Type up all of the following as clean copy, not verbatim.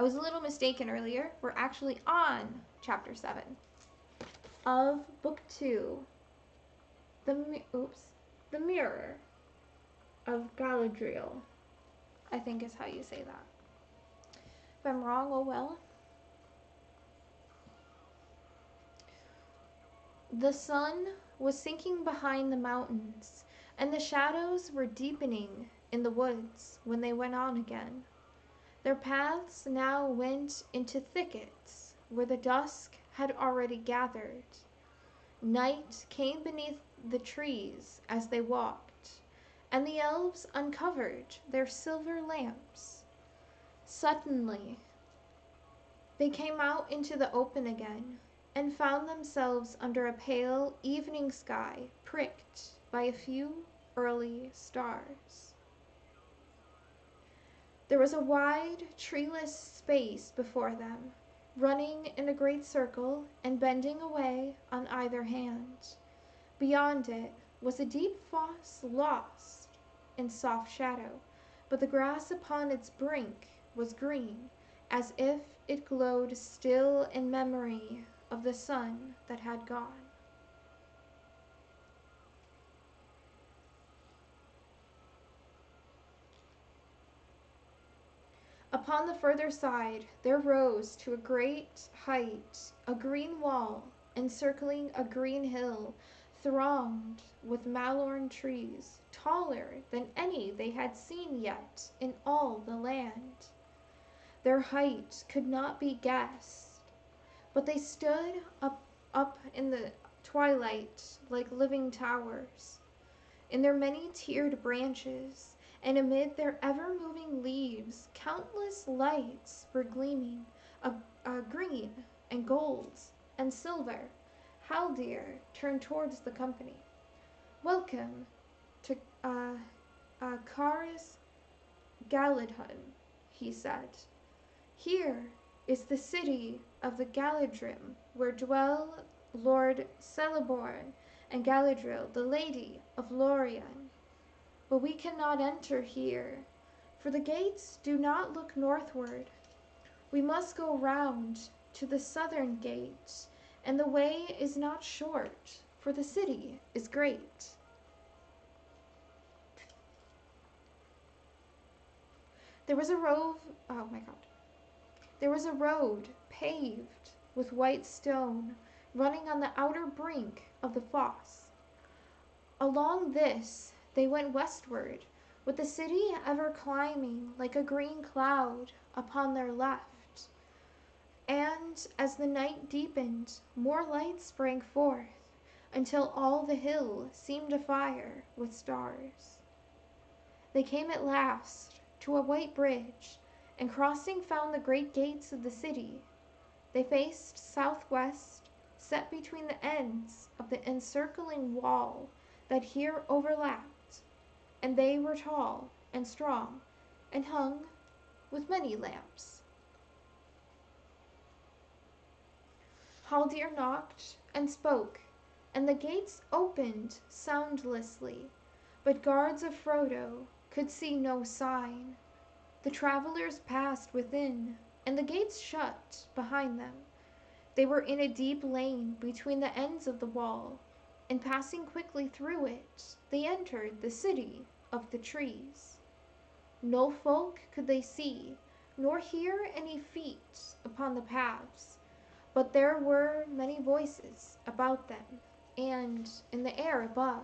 was a little mistaken earlier. We're actually on chapter 7 of book 2, The Mirror of Galadriel, I think is how you say that. If I'm wrong, oh well. The sun was sinking behind the mountains, and the shadows were deepening in the woods when they went on again. Their paths now went into thickets where the dusk had already gathered. Night came beneath the trees as they walked, and the elves uncovered their silver lamps. Suddenly, they came out into the open again, and found themselves under a pale evening sky pricked by a few early stars. There was a wide, treeless space before them, running in a great circle and bending away on either hand. Beyond it was a deep foss lost in soft shadow, but the grass upon its brink was green, as if it glowed still in memory of the sun that had gone. Upon the further side there rose to a great height a green wall encircling a green hill thronged with malorn trees, taller than any they had seen yet in all the land. Their height could not be guessed, but they stood up in the twilight like living towers. In their many-tiered branches and amid their ever-moving leaves, countless lights were gleaming, green and gold and silver. Haldir turned towards the company. "Welcome to Caris Galadhun," he said. "Here is the city of the Galadrim, where dwell Lord Celeborn and Galadriel, the Lady of Lorien. But we cannot enter here, for the gates do not look northward. We must go round to the southern gate, and the way is not short, for the city is great." There was a road paved with white stone running on the outer brink of the foss. Along this they went westward, with the city ever climbing like a green cloud upon their left. And as the night deepened, more lights sprang forth, until all the hill seemed afire with stars. They came at last to a white bridge, and crossing found the great gates of the city. They faced southwest, set between the ends of the encircling wall that here overlapped, and they were tall and strong, and hung with many lamps. Haldir knocked and spoke, and the gates opened soundlessly, but guards of Frodo could see no sign. The travelers passed within, and the gates shut behind them. They were in a deep lane between the ends of the wall, and passing quickly through it, they entered the city of the trees. No folk could they see, nor hear any feet upon the paths, but there were many voices about them, and in the air above.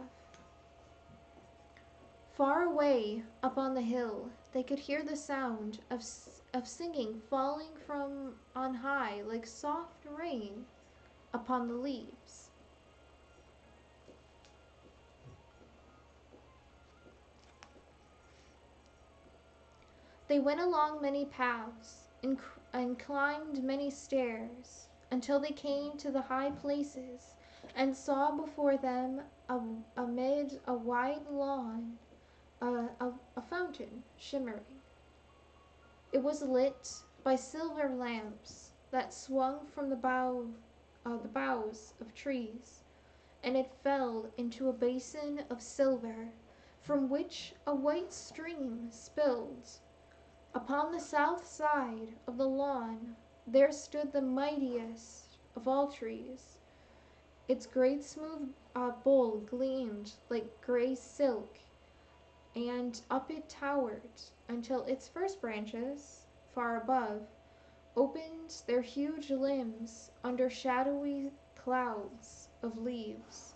Far away up on the hill they could hear the sound of singing falling from on high like soft rain upon the leaves. They went along many paths and climbed many stairs until they came to the high places and saw before them amid a wide lawn a fountain shimmering. It was lit by silver lamps that swung from the boughs of trees, and it fell into a basin of silver from which a white stream spilled. Upon the south side of the lawn there stood the mightiest of all trees. Its great smooth bole gleamed like gray silk, and up it towered until its first branches, far above, opened their huge limbs under shadowy clouds of leaves.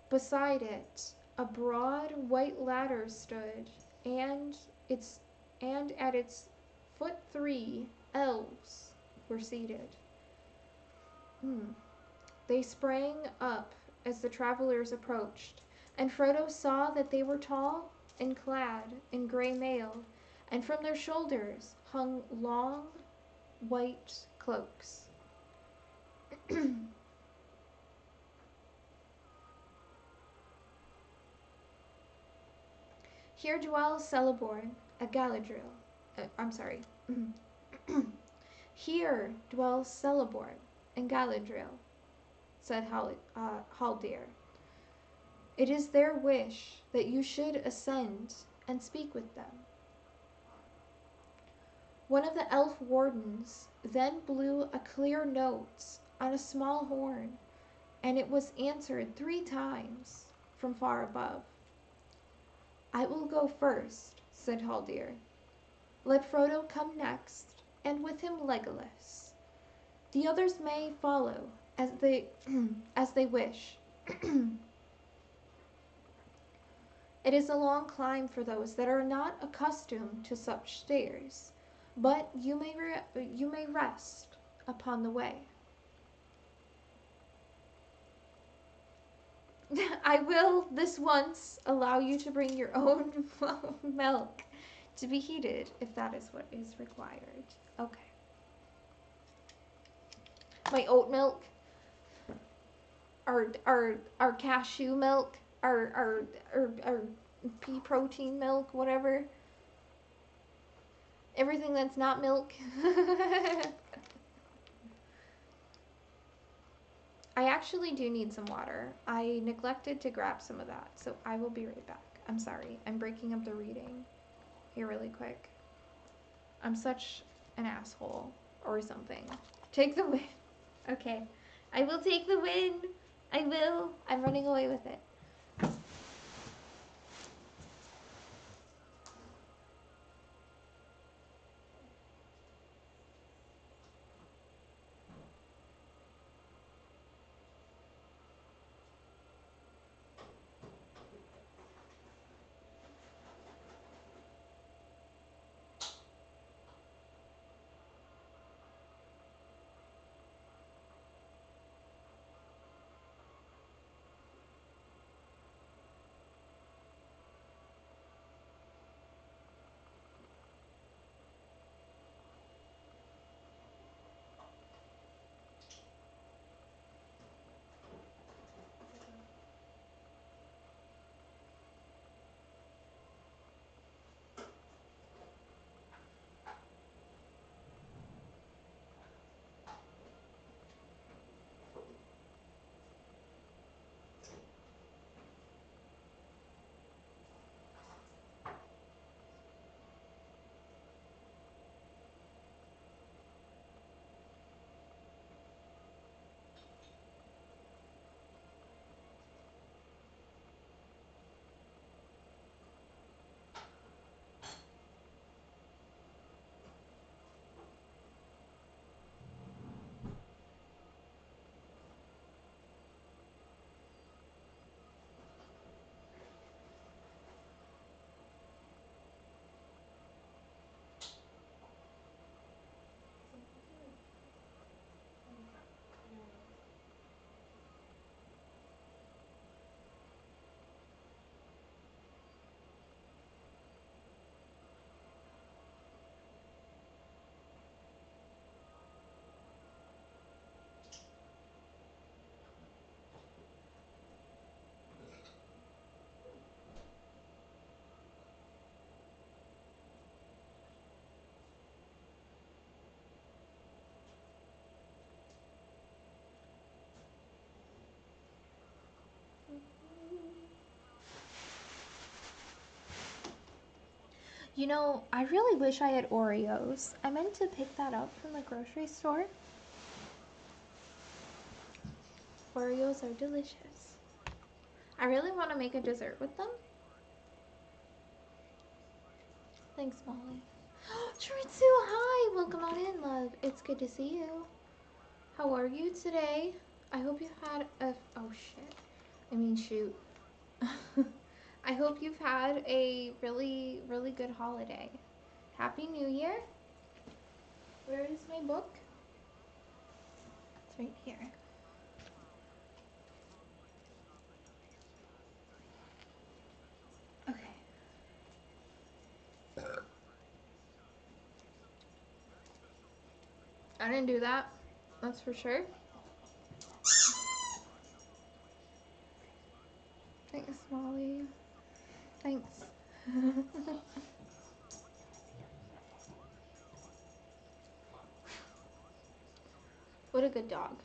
Beside it a broad white ladder stood, and its and at its foot 3 elves were seated. They sprang up as the travelers approached, and Frodo saw that they were tall and clad in gray mail, and from their shoulders hung long white cloaks. Here dwells Celeborn, a Galadriel. I'm sorry. Here dwells Celeborn and Galadriel, said Haldir. It is their wish that you should ascend and speak with them. One of the elf wardens then blew a clear note on a small horn, and it was answered 3 times from far above. I will go first, said Haldir. Let Frodo come next, and with him Legolas. The others may follow as they as they wish. It is a long climb for those that are not accustomed to such stairs, but you may rest upon the way. I will this once allow you to bring your own milk to be heated if that is what is required. Okay. My oat milk, our cashew milk, our pea protein milk, whatever. Everything that's not milk. I actually do need some water. I neglected to grab some of that, so I will be right back. I'm sorry. I'm breaking up the reading here really quick. I'm such an asshole or something. Take the win. Okay. I will take the win. I will. I'm running away with it. You know, I really wish I had Oreos. I meant to pick that up from the grocery store. Oreos are delicious. I really want to make a dessert with them. Thanks, Molly. Shritsu, hi! Welcome on in, love. It's good to see you. How are you today? I hope you had a... Oh, shit. I mean, shoot. I hope you've had a really, really good holiday. Happy New Year. Where is my book? It's right here. Okay. I didn't do that. That's for sure. Thanks, Molly. Thanks. What a good dog.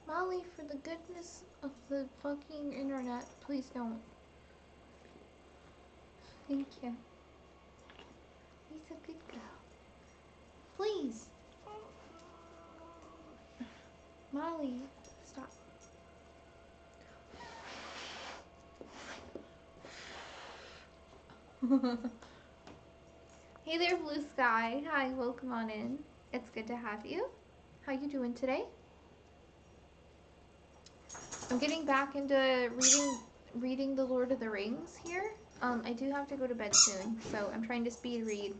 Molly, for the goodness of the fucking internet, please don't. Thank you. He's a good girl. Please. Molly, stop. Hey there, Blue Sky. Hi, welcome on in. It's good to have you. How you doing today? I'm getting back into reading The Lord of the Rings here. I do have to go to bed soon, so I'm trying to speed read.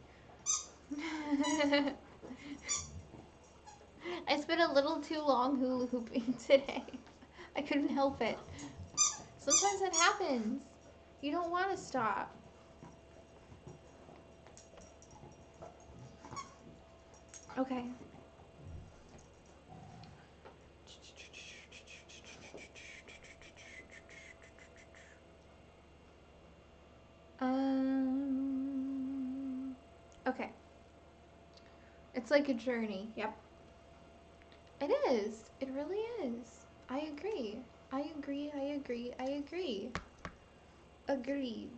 I spent a little too long hula hooping today. I couldn't help it. Sometimes that happens. You don't want to stop. Okay. Okay. It's like a journey. Yep. It is. It really is. I agree. I agree. I agree. I agree. Agreed.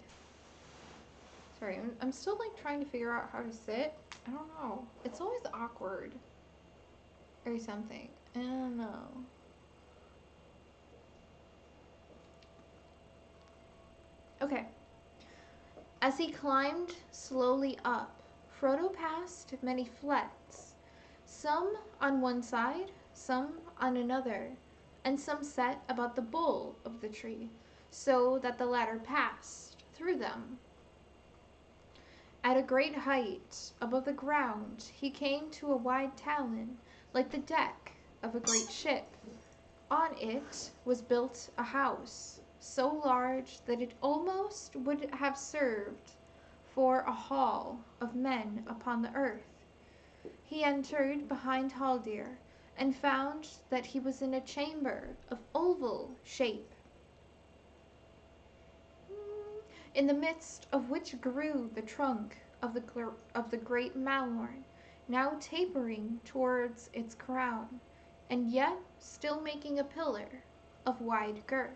Sorry, I'm still like trying to figure out how to sit. I don't know. It's always awkward. Or something. I don't know. Okay. As he climbed slowly up, Frodo passed many flets, some on one side, some on another, and some set about the bole of the tree, so that the latter passed through them. At a great height above the ground he came to a wide talon, like the deck of a great ship. On it was built a house, so large that it almost would have served for a hall of men upon the earth. He entered behind Haldir, and found that he was in a chamber of oval shape, in the midst of which grew the trunk of the great malorn, now tapering towards its crown, and yet still making a pillar of wide girth.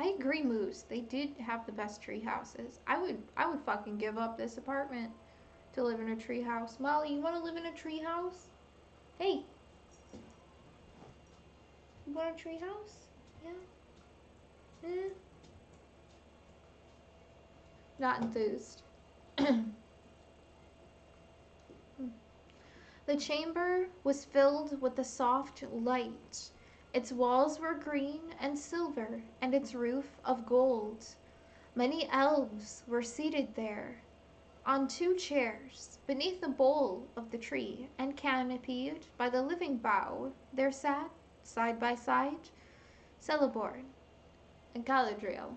I agree, Moose. They did have the best tree houses. I would fucking give up this apartment to live in a tree house. Molly, you want to live in a tree house? Hey, you want a tree house? Yeah. Not enthused. The chamber was filled with a soft light. Its walls were green and silver, and its roof of gold. Many elves were seated there, on two chairs, beneath the bole of the tree, and canopied by the living bough, there sat, side by side, Celeborn and Galadriel.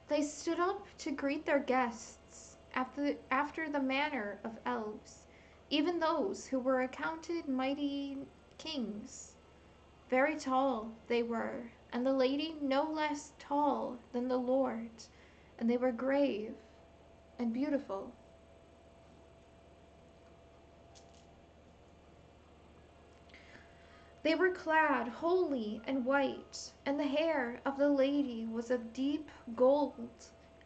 They stood up to greet their guests after the manner of elves, even those who were accounted mighty kings. Very tall they were, and the lady no less tall than the lord, and they were grave and beautiful. They were clad wholly in white, and the hair of the lady was of deep gold,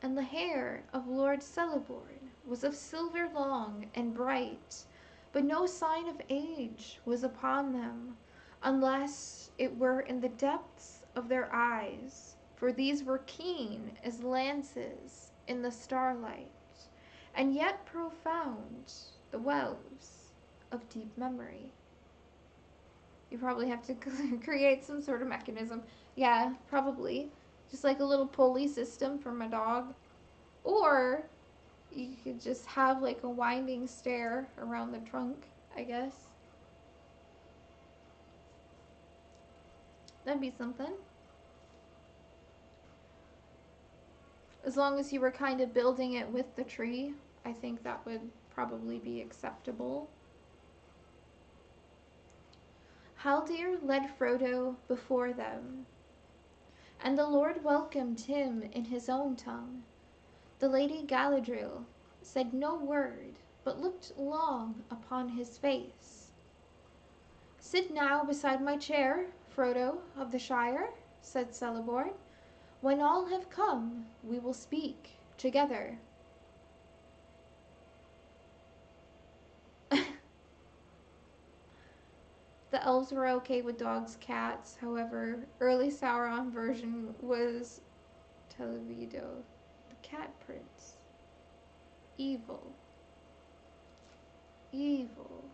and the hair of Lord Celeborn was of silver long and bright, but no sign of age was upon them, unless it were in the depths of their eyes, for these were keen as lances in the starlight, and yet profound, the wells of deep memory. You probably have to create some sort of mechanism. Yeah, probably. Just like a little pulley system for my dog. Or you could just have like a winding stair around the trunk, I guess. That'd be something. As long as you were kind of building it with the tree, I think that would probably be acceptable. Haldir led Frodo before them, and the Lord welcomed him in his own tongue. The Lady Galadriel said no word, but looked long upon his face. "Sit now beside my chair, Frodo of the Shire," said Celeborn. "When all have come, we will speak together." The elves were okay with dogs, cats. However, early Sauron version was Televido, the cat prince. Evil. Evil.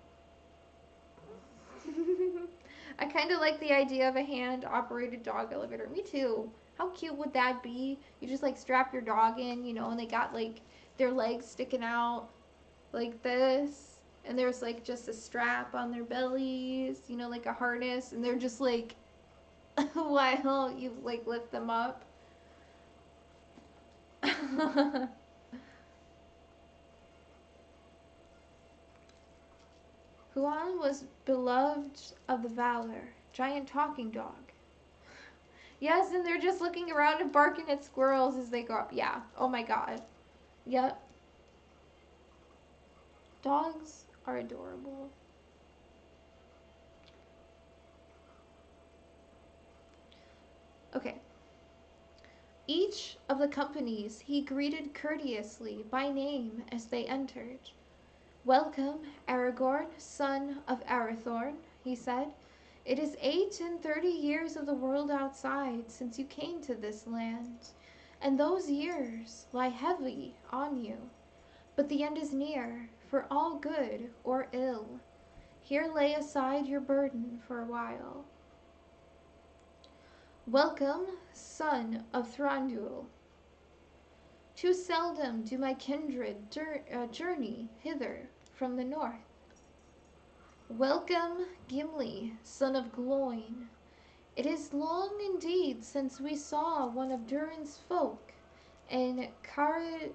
I kind of like the idea of a hand-operated dog elevator. Me too. How cute would that be? You just like strap your dog in, and they got like their legs sticking out like this, and there's like just a strap on their bellies, like a harness, and they're just like while you like lift them up. Huan was beloved of the Valor, giant talking dog. Yes, and they're just looking around and barking at squirrels as they go up. Yeah. Oh my god. Yep. Dogs are adorable. Okay. Each of the companies he greeted courteously by name as they entered. "Welcome, Aragorn, son of Arathorn," he said. "It is 38 years of the world outside since you came to this land, and those years lie heavy on you. But the end is near, for all good or ill. Here lay aside your burden for a while. Welcome, son of Thranduil. Too seldom do my kindred journey hither from the north. Welcome, Gimli, son of Gloin. It is long indeed since we saw one of Durin's folk in Caris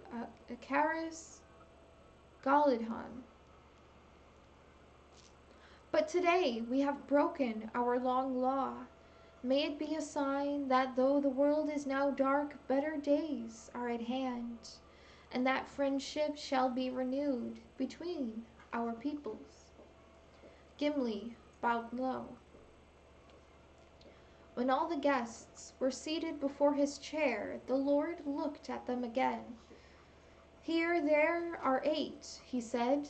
Galadhon. But today we have broken our long law. May it be a sign that though the world is now dark, better days are at hand, and that friendship shall be renewed between our peoples." Gimli bowed low. When all the guests were seated before his chair, the Lord looked at them again. "Here there are 8, he said.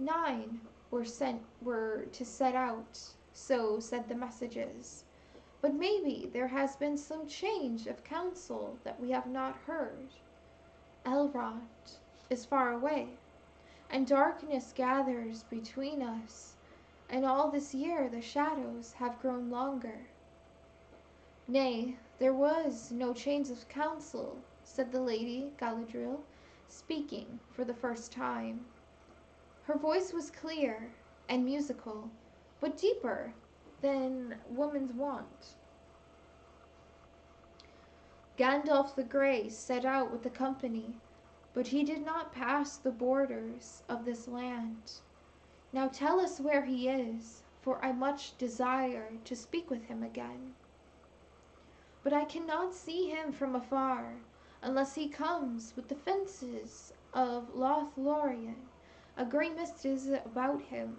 9 were to set out, so said the messages. But maybe there has been some change of counsel that we have not heard. Elrond is far away, and darkness gathers between us, and all this year the shadows have grown longer." "Nay, there was no change of counsel," said the Lady Galadriel, speaking for the first time. Her voice was clear and musical, but deeper than woman's wont. "Gandalf the Grey set out with the company, but he did not pass the borders of this land. Now tell us where he is, for I much desire to speak with him again." but I cannot see him from afar, unless he comes with the fences of Lothlorien. A grey mist is about him.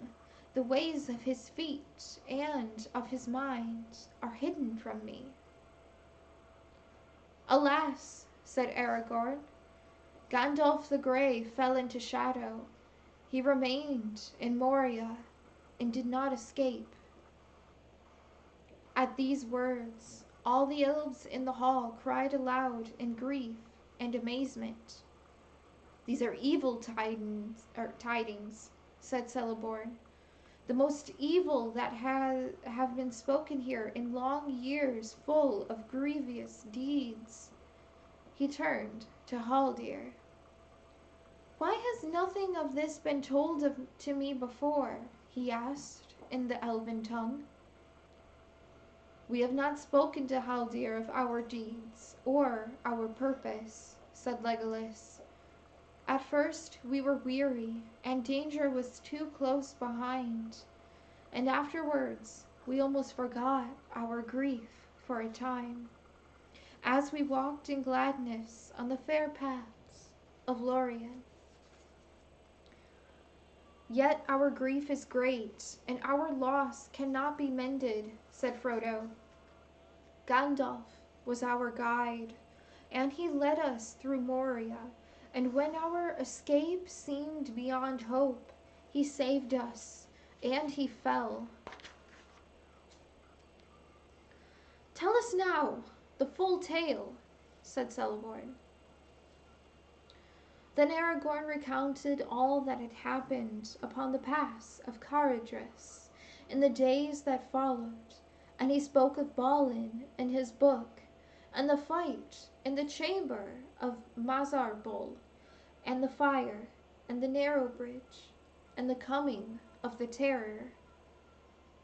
The ways of his feet and of his mind are hidden from me." "Alas," said Aragorn, "Gandalf the Grey fell into shadow. He remained in Moria and did not escape." At these words, all the elves in the hall cried aloud in grief and amazement. "These are evil tidings," said Celeborn, "the most evil that have been spoken here in long years full of grievous deeds." He turned to Haldir. "Why has nothing of this been told to me before?" he asked in the elven tongue. "We have not spoken to Haldir of our deeds or our purpose," said Legolas. "At first we were weary, and danger was too close behind, and afterwards we almost forgot our grief for a time, as we walked in gladness on the fair paths of Lorien. Yet our grief is great, and our loss cannot be mended," said Frodo. "Gandalf was our guide, and he led us through Moria, and when our escape seemed beyond hope, he saved us, and he fell." "Tell us now the full tale," said Celeborn. Then Aragorn recounted all that had happened upon the pass of Caradhras in the days that followed, and he spoke of Balin in his book, and the fight in the chamber of Mazarbul, and the fire, and the narrow bridge, and the coming of the terror.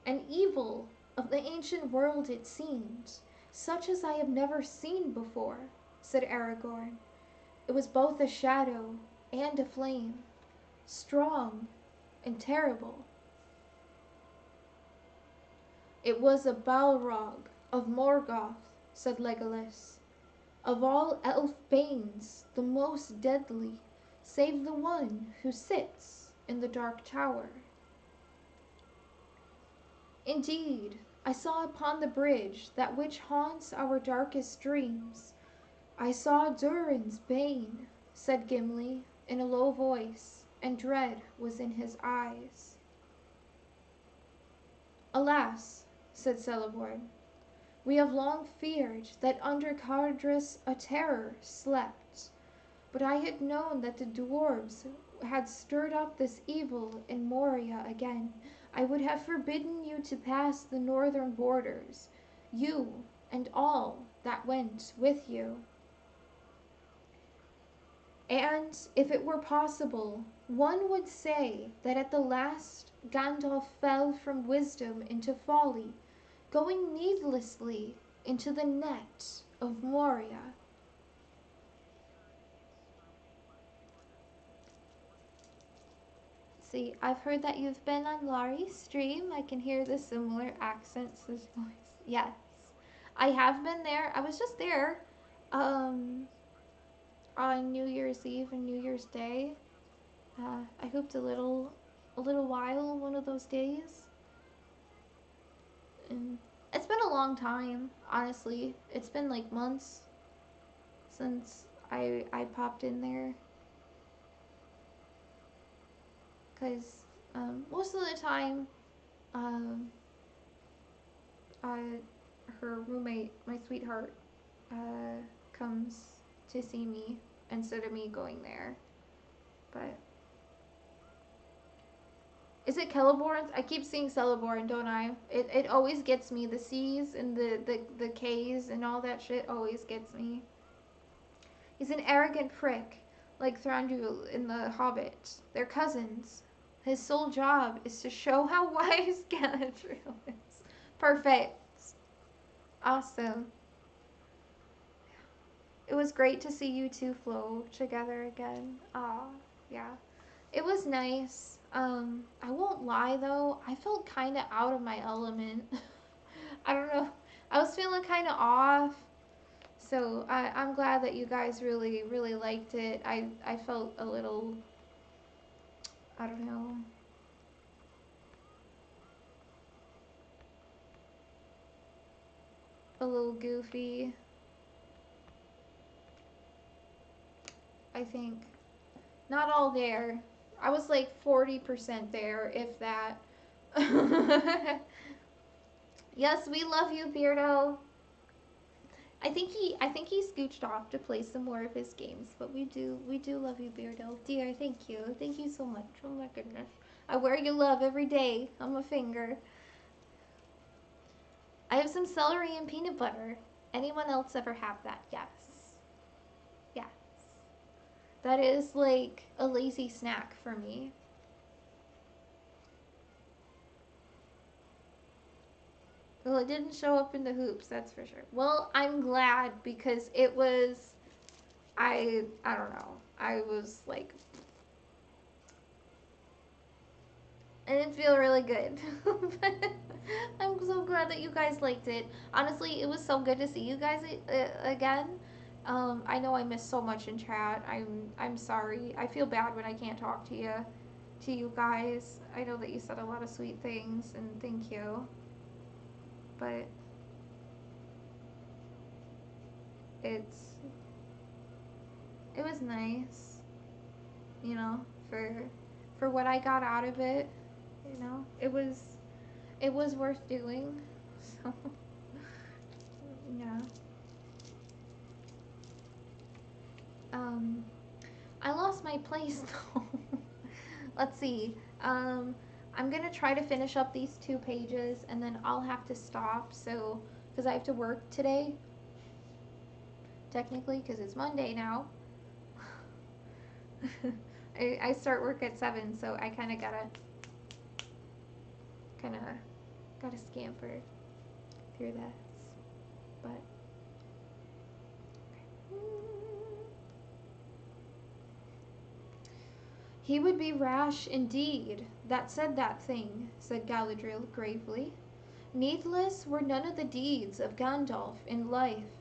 "An evil of the ancient world it seemed, such as I have never seen before," said Aragorn. "It was both a shadow and a flame, strong and terrible." "It was a Balrog of Morgoth," said Legolas. "Of all elf banes the most deadly, save the one who sits in the Dark Tower." "Indeed, I saw upon the bridge that which haunts our darkest dreams. I saw Durin's bane," said Gimli in a low voice, and dread was in his eyes. "Alas," said Celeborn, "we have long feared that under Caradhras a terror slept. But I had known that the dwarves had stirred up this evil in Moria again, I would have forbidden you to pass the northern borders, you and all that went with you. And if it were possible, one would say that at the last Gandalf fell from wisdom into folly, going needlessly into the net of Moria." See, I've heard that you've been on Laurie's stream. I can hear the similar accents. Yes, I have been there. I was just there on New Year's Eve and New Year's Day. I hooped a little while one of those days. And it's been a long time, honestly. It's been like months since I popped in there. Because most of the time, her roommate, my sweetheart, comes to see me instead of me going there. But is it Celeborn? I keep seeing Celeborn, don't I? It always gets me. The C's and the K's and all that shit always gets me. He's an arrogant prick, like Thranduil in The Hobbit. They're cousins. His sole job is to show how wise Galadriel is. Perfect. Awesome. It was great to see you two flow together again. Aw, yeah. It was nice. I won't lie though, I felt kind of out of my element. I don't know. I was feeling kind of off. So I'm glad that you guys really, really liked it. I felt a little, I don't know, a little goofy, I think. Not all there. I was like 40% there, if that. Yes, we love you, Beardo. I think he scooched off to play some more of his games, but we do love you, Beardo. Dear, thank you so much. Oh my goodness, I wear your love every day on my finger. I have some celery and peanut butter. Anyone else ever have that? Yes, yes. That is like a lazy snack for me. Well, it didn't show up in the hoops, that's for sure. Well, I'm glad because it was I don't know. I was like I didn't feel really good. But I'm so glad that you guys liked it. Honestly, it was so good to see you guys again. I know I missed so much in chat. I'm sorry. I feel bad when I can't talk to you guys. I know that you said a lot of sweet things and thank you. But it's it was nice, you know, for what I got out of it. You know, it was worth doing. So yeah. Um, I lost my place though. Let's see. Um, I'm gonna try to finish up these 2 pages and then I'll have to stop. So, because I have to work today, technically, because it's Monday now. I start work at 7, so I kind of gotta scamper through this. But he would be rash indeed that said that thing, said Galadriel gravely. Needless were none of the deeds of Gandalf in life.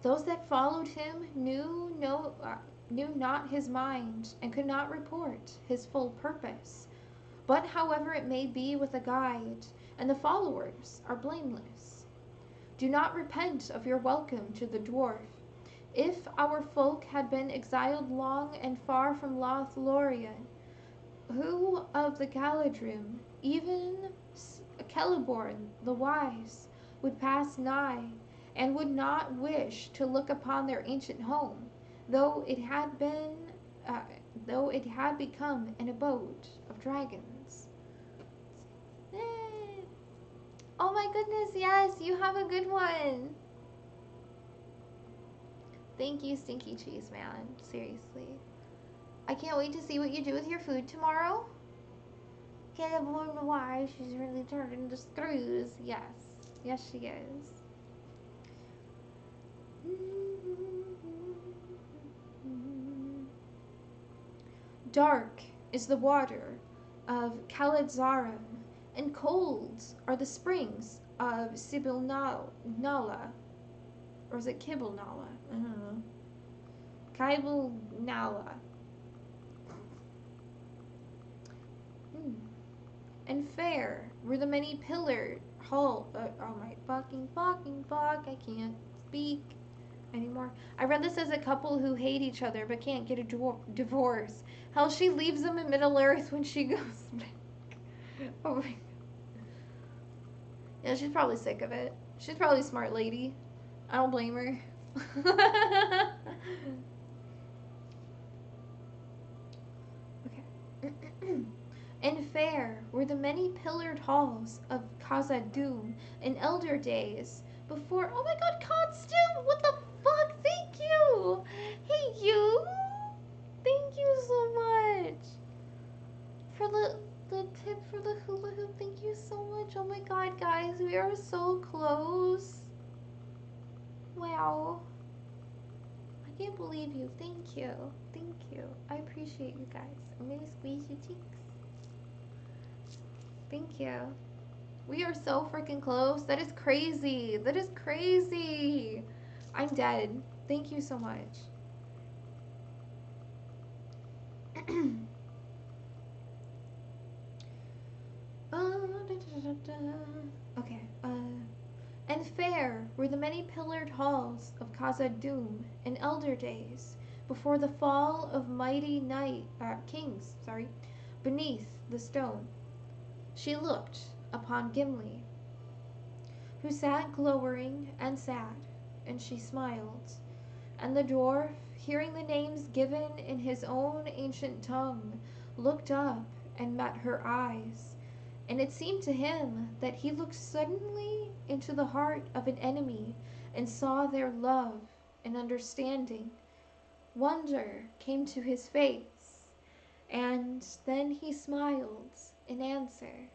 Those that followed him knew not his mind, and could not report his full purpose. But however it may be with a guide, and the followers are blameless. Do not repent of your welcome to the dwarf. If our folk had been exiled long and far from Lothlorien, who of the Galadrim, even Celeborn the wise, would pass nigh, and would not wish to look upon their ancient home, though it had been, uh, though it had become an abode of dragons. Eh. Oh my goodness, yes, you have a good one. Thank you, Stinky Cheese Man. Seriously. I can't wait to see what you do with your food tomorrow. Can't wonder why she's really turned into screws. Yes. Yes, she is. Dark is the water of Khaladzarim, and cold are the springs of Sibyl Nala. Or is it Kibble Nala? I don't know. Kibble Nala. And fair were the many pillared hall. Oh my fucking fuck! I can't speak anymore. I read this as a couple who hate each other but can't get a divorce. Hell, she leaves them in Middle Earth when she goes back. Oh my. Yeah, she's probably sick of it. She's probably a smart lady. I don't blame her. Okay. And fair were the many pillared halls of Khazad-dûm in elder days, before. Oh my god, Costume! What the fuck? Thank you! Hey, you! Thank you so much! For the tip for the hula hoop, thank you so much. Oh my god, guys, we are so close. Wow. I can't believe you. Thank you. Thank you. I appreciate you guys. I'm gonna squeeze your cheeks. Thank you. We are so freaking close. That is crazy. That is crazy. I'm dead. Thank you so much. Okay. And fair were the many pillared halls of Khazad-dûm in elder days, before the fall of mighty kings, beneath the stone. She looked upon Gimli, who sat glowering and sad, and she smiled. And the dwarf, hearing the names given in his own ancient tongue, looked up and met her eyes. And it seemed to him that he looked suddenly into the heart of an enemy and saw their love and understanding. Wonder came to his face, and then he smiled in answer.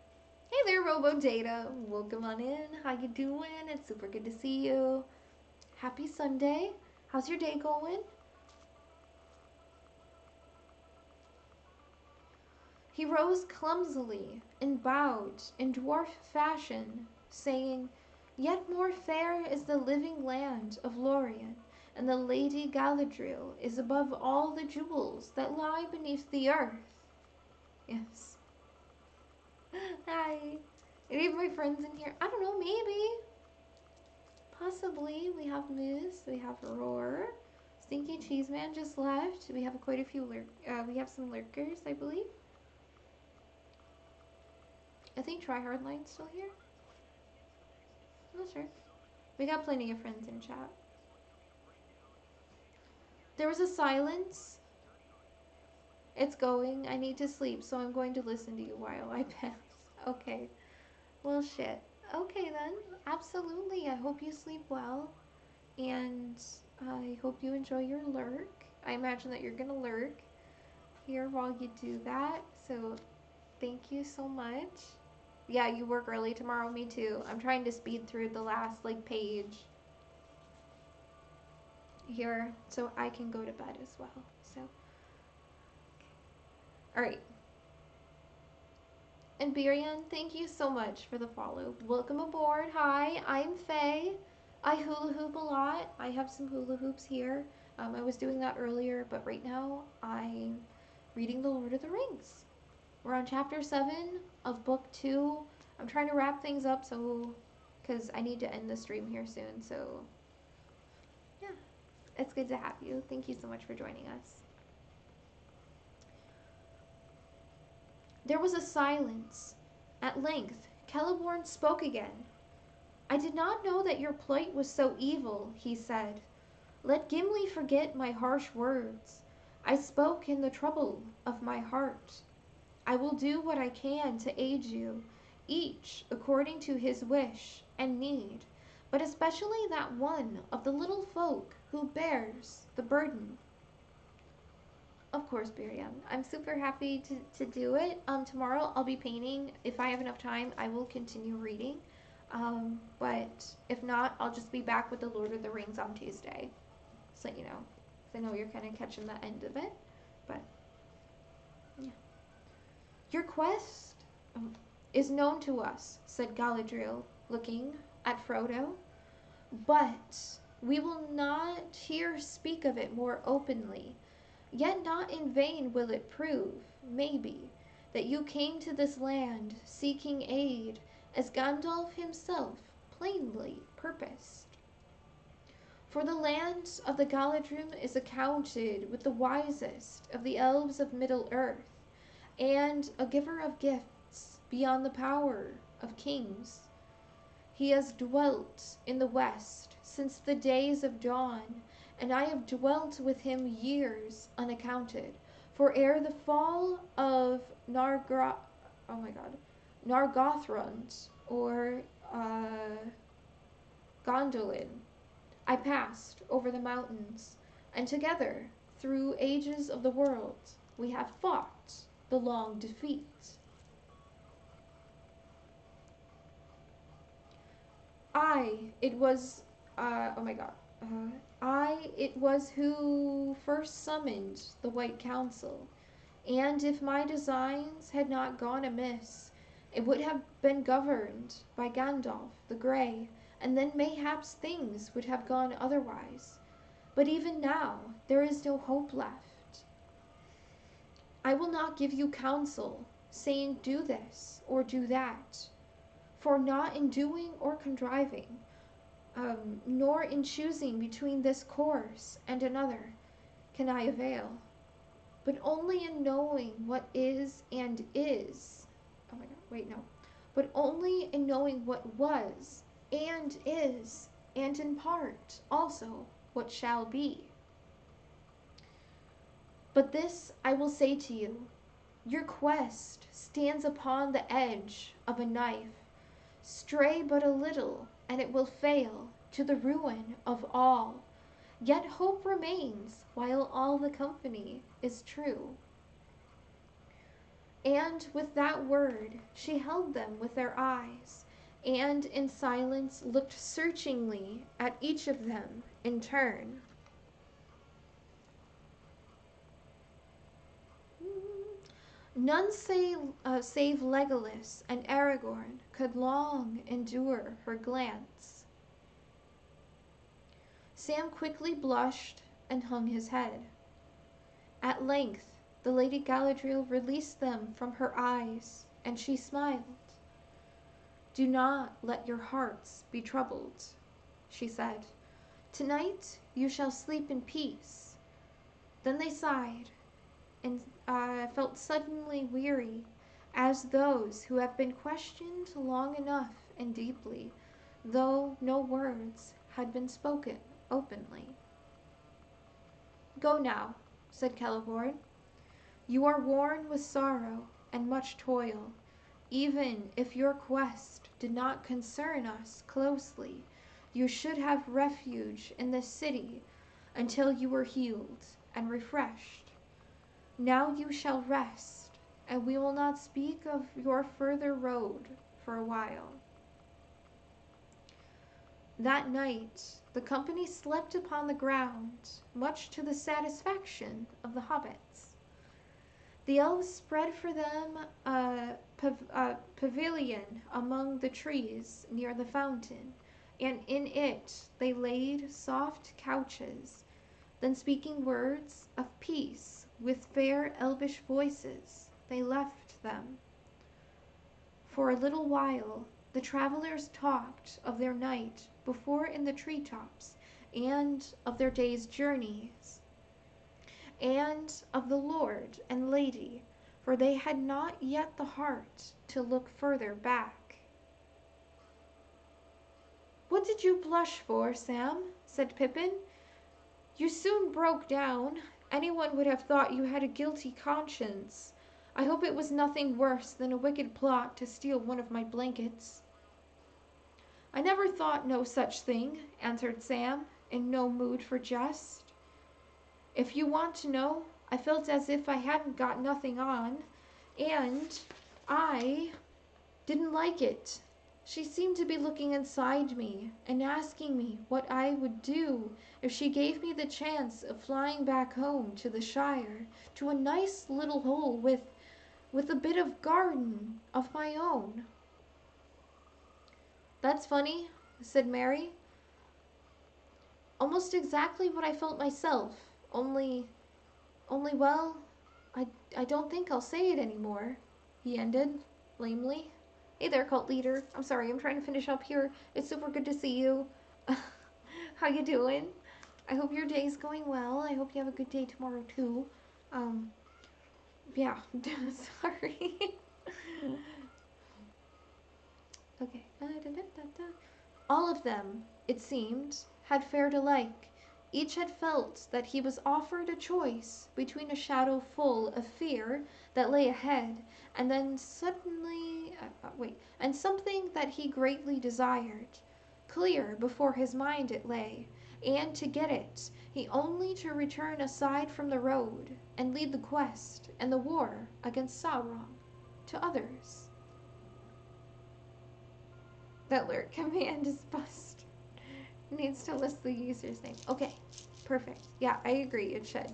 Hey there, RoboData. Welcome on in. How you doing? It's super good to see you. Happy Sunday. How's your day going? He rose clumsily and bowed in dwarf fashion, saying, "Yet more fair is the living land of Lorien, and the Lady Galadriel is above all the jewels that lie beneath the earth." Yes. Hi. Any of my friends in here? I don't know, maybe. Possibly. We have Moose, we have Roar. Stinky Cheese Man just left. We have quite a few we have some lurkers, I believe. I think Tryhardline's still here. I'm not sure. We got plenty of friends in chat. There was a silence. It's going. I need to sleep, so I'm going to listen to you while I pass. Okay. Well, shit. Okay, then. Absolutely. I hope you sleep well. And I hope you enjoy your lurk. I imagine that you're going to lurk here while you do that. So, thank you so much. Yeah, you work early tomorrow. Me too. I'm trying to speed through the last, page here so I can go to bed as well. So, alright. And Birian, thank you so much for the follow. Welcome aboard. Hi, I'm Faye. I hula hoop a lot. I have some hula hoops here. I was doing that earlier, but right now I'm reading The Lord of the Rings. We're on chapter 7 of book 2. I'm trying to wrap things up because I need to end the stream here soon. So, yeah, it's good to have you. Thank you so much for joining us. There was a silence. At length, Celeborn spoke again. "I did not know that your plight was so evil," he said. "Let Gimli forget my harsh words. I spoke in the trouble of my heart. I will do what I can to aid you, each according to his wish and need, but especially that one of the little folk who bears the burden." Of course, Biriam. I'm super happy to do it. Tomorrow I'll be painting. If I have enough time, I will continue reading. But if not, I'll just be back with The Lord of the Rings on Tuesday. So, you know. I know you're kind of catching the end of it. But, yeah. "Your quest is known to us," said Galadriel, looking at Frodo. "But we will not here speak of it more openly. Yet not in vain will it prove, maybe, that you came to this land seeking aid, as Gandalf himself plainly purposed. For the land of the Galadrim is accounted with the wisest of the elves of Middle-earth, and a giver of gifts beyond the power of kings. He has dwelt in the west since the days of dawn, and I have dwelt with him years unaccounted. For ere the fall of Nargothrond, or Gondolin, I passed over the mountains, and together, through ages of the world, we have fought the long defeat. It was, oh my god. It was who first summoned the White Council, and if my designs had not gone amiss, it would have been governed by Gandalf the Grey, and then mayhaps things would have gone otherwise. But even now there is no hope left. I will not give you counsel, saying do this or do that, for not in doing or contriving, nor in choosing between this course and another, can I avail, but only in knowing what is and is. Oh my God, wait, no. But only in knowing what was and is, and in part also what shall be. But this I will say to you, your quest stands upon the edge of a knife. Stray but a little, and it will fail, to the ruin of all. Yet hope remains while all the company is true. And with that word she held them with their eyes, and in silence looked searchingly at each of them in turn. None save Legolas and Aragorn could long endure her glance. Sam quickly blushed and hung his head. At length the Lady Galadriel released them from her eyes, and she smiled. "Do not let your hearts be troubled," she said. "Tonight you shall sleep in peace." Then they sighed, and felt suddenly weary, as those who have been questioned long enough and deeply, though no words had been spoken openly. "Go now," said Celeborn. "You are worn with sorrow and much toil. Even if your quest did not concern us closely, you should have refuge in this city until you were healed and refreshed. Now you shall rest, and we will not speak of your further road for a while." That night the company slept upon the ground, much to the satisfaction of the hobbits. The elves spread for them a pavilion among the trees near the fountain, and in it they laid soft couches. Then, speaking words of peace with fair elvish voices, they left them. For a little while the travelers talked of their night before in the tree-tops, and of their day's journeys, and of the Lord and Lady, for they had not yet the heart to look further back. "What did you blush for, Sam?" said Pippin. "You soon broke down. Anyone would have thought you had a guilty conscience. I hope it was nothing worse than a wicked plot to steal one of my blankets." "I never thought no such thing," answered Sam, in no mood for jest. "If you want to know, I felt as if I hadn't got nothing on, and I didn't like it. She seemed to be looking inside me and asking me what I would do if she gave me the chance of flying back home to the Shire, to a nice little hole with a bit of garden of my own." "That's funny," said Merry. "Almost exactly what I felt myself, only well, I don't think I'll say it anymore," he ended lamely. "Hey there, cult leader. I'm sorry, I'm trying to finish up here. It's super good to see you. How you doing? I hope your day's going well. I hope you have a good day tomorrow too. Yeah, sorry." Okay. All of them, it seemed, had fared alike. Each had felt that he was offered a choice between a shadow full of fear that lay ahead, and then suddenly, and something that he greatly desired. Clear before his mind it lay, and to get it, he only to return aside from the road, and lead the quest and the war against Sauron to others. That lurk command is bust. Needs to list the user's name. Okay, perfect. Yeah, I agree, it should.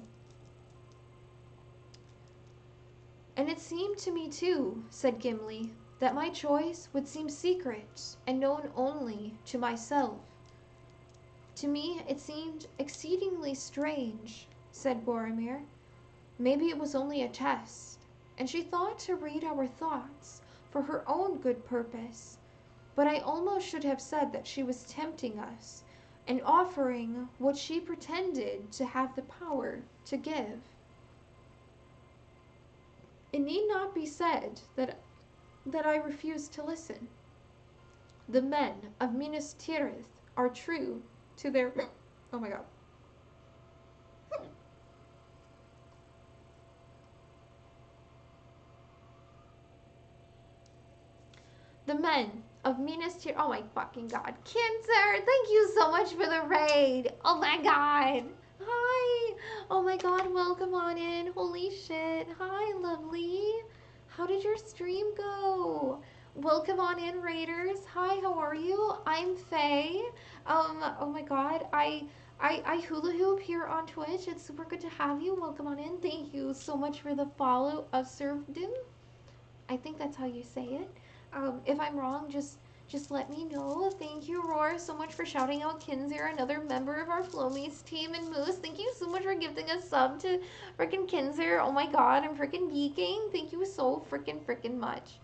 "And it seemed to me too," said Gimli, that my choice would seem secret and known only to myself. To me it seemed exceedingly strange, said Boromir. Maybe it was only a test, and she thought to read our thoughts for her own good purpose. But I almost should have said that she was tempting us and offering what she pretended to have the power to give. It need not be said that I refused to listen. The men of Minas Tirith are true to their oh my god. The men of Minas Tirith. Oh my fucking god. Kinzer, thank you so much for the raid. Oh my god. Hi. Oh my god, welcome on in. Holy shit. Hi, lovely. How did your stream go? Welcome on in, raiders. Hi, how are you? I'm Faye. Oh my god, I hula hoop here on Twitch. It's super good to have you. Welcome on in. Thank you so much for the follow of Servdim. I think that's how you say it. If I'm wrong, just let me know. Thank you, Roar, so much for shouting out Kinzer, another member of our Flomies team, and Moose. Thank you so much for gifting a sub to frickin' Kinzer. Oh my god, I'm frickin' geeking. Thank you so frickin' much.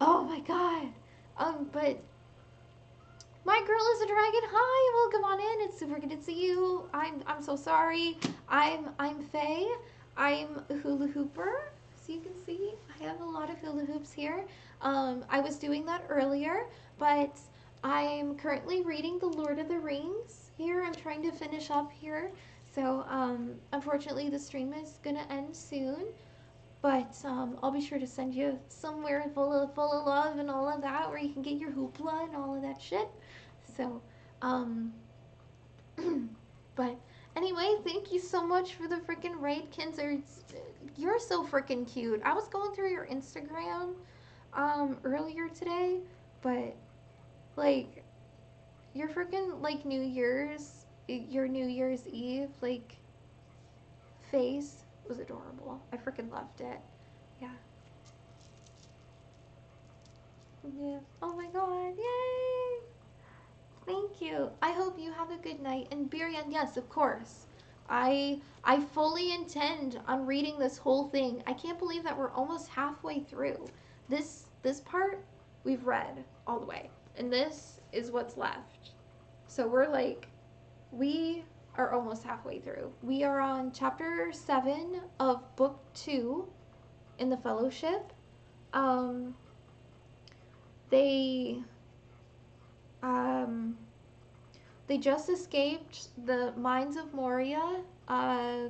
Oh my god. But my girl is a dragon. Hi, welcome on in. It's super good to see you. I'm so sorry. I'm Faye. I'm a hula hooper. So you can see I have a lot of hula hoops here. I was doing that earlier, but I'm currently reading The Lord of the Rings here. I'm trying to finish up here. So unfortunately the stream is gonna end soon. But I'll be sure to send you somewhere full of love and all of that, where you can get your hoopla and all of that shit. So, but anyway, thank you so much for the freaking raid, Kinzer. You're so freaking cute. I was going through your Instagram earlier today, but like your freaking like your New Year's Eve like face was adorable. I freaking loved it. Yeah. Yeah. Oh my god. Yay. Thank you. I hope you have a good night. And Biryan, yes, of course. I fully intend on reading this whole thing. I can't believe that we're almost halfway through. This part we've read all the way. And this is what's left. So we are almost halfway through. We are on chapter 7 of book 2 in the Fellowship. Um they um They just escaped the mines of Moria.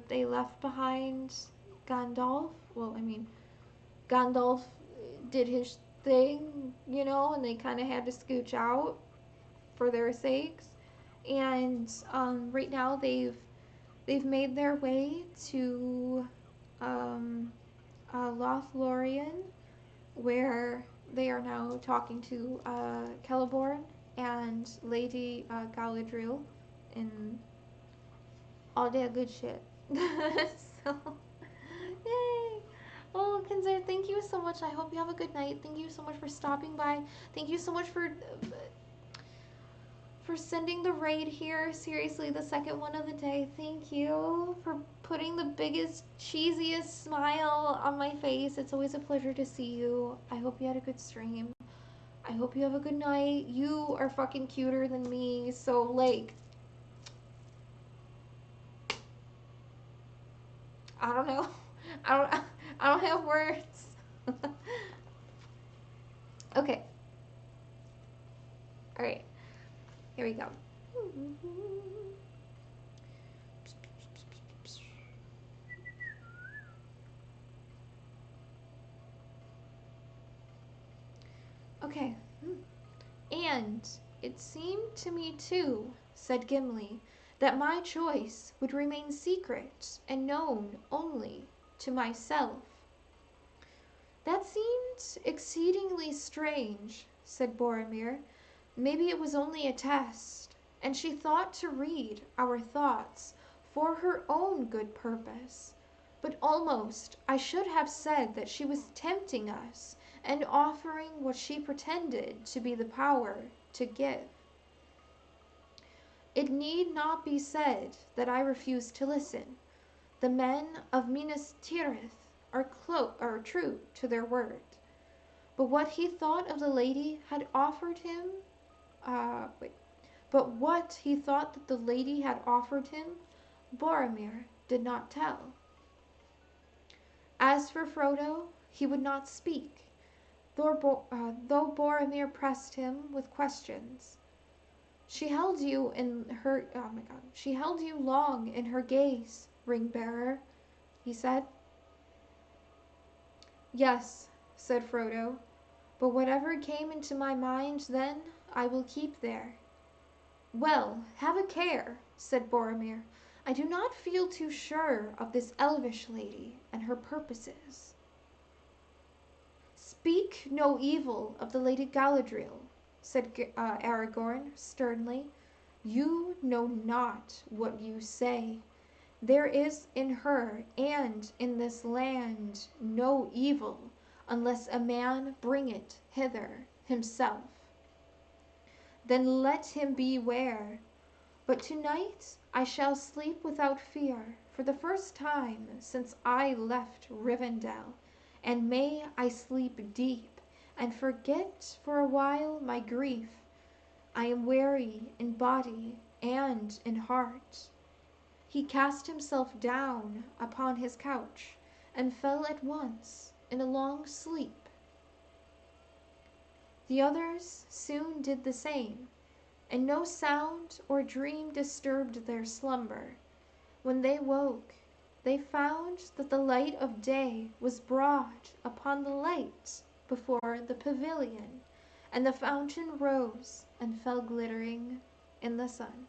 They left behind Gandalf. Well, I mean, Gandalf did his thing, and they kind of had to scooch out for their sakes. And right now they've made their way to Lothlorien, where they are now talking to Celeborn and Lady Galadriel and all that good shit. So, yay! Oh, Kinzer, thank you so much. I hope you have a good night. Thank you so much for stopping by. Thank you so much for sending the raid here. Seriously, the second one of the day. Thank you for putting the biggest, cheesiest smile on my face. It's always a pleasure to see you. I hope you had a good stream. I hope you have a good night. You are fucking cuter than me, so like, I don't know. I don't have words. Okay. All right. Here we go. Okay. And it seemed to me too, said Gimli, that my choice would remain secret and known only to myself. That seemed exceedingly strange, said Boromir. Maybe it was only a test, and she thought to read our thoughts for her own good purpose. But almost I should have said that she was tempting us and offering what she pretended to be the power to give. It need not be said that I refused to listen. The men of Minas Tirith are true to their word. But what he thought of the lady had offered him, wait, but what he thought that the lady had offered him, Boromir did not tell. As for Frodo, he would not speak, though Boromir pressed him with questions. She held you long in her gaze, Ring-bearer, he said. Yes, said Frodo, but whatever came into my mind then, I will keep there. Well, have a care, said Boromir. I do not feel too sure of this elvish lady and her purposes. Speak no evil of the Lady Galadriel, said Aragorn sternly. You know not what you say. There is in her and in this land no evil, unless a man bring it hither himself. Then let him beware. But tonight I shall sleep without fear for the first time since I left Rivendell, and may I sleep deep and forget for a while my grief. I am weary in body and in heart. He cast himself down upon his couch and fell at once in a long sleep. The others soon did the same, and no sound or dream disturbed their slumber. When they woke, they found that the light of day was brought upon the light before the pavilion, and the fountain rose and fell glittering in the sun.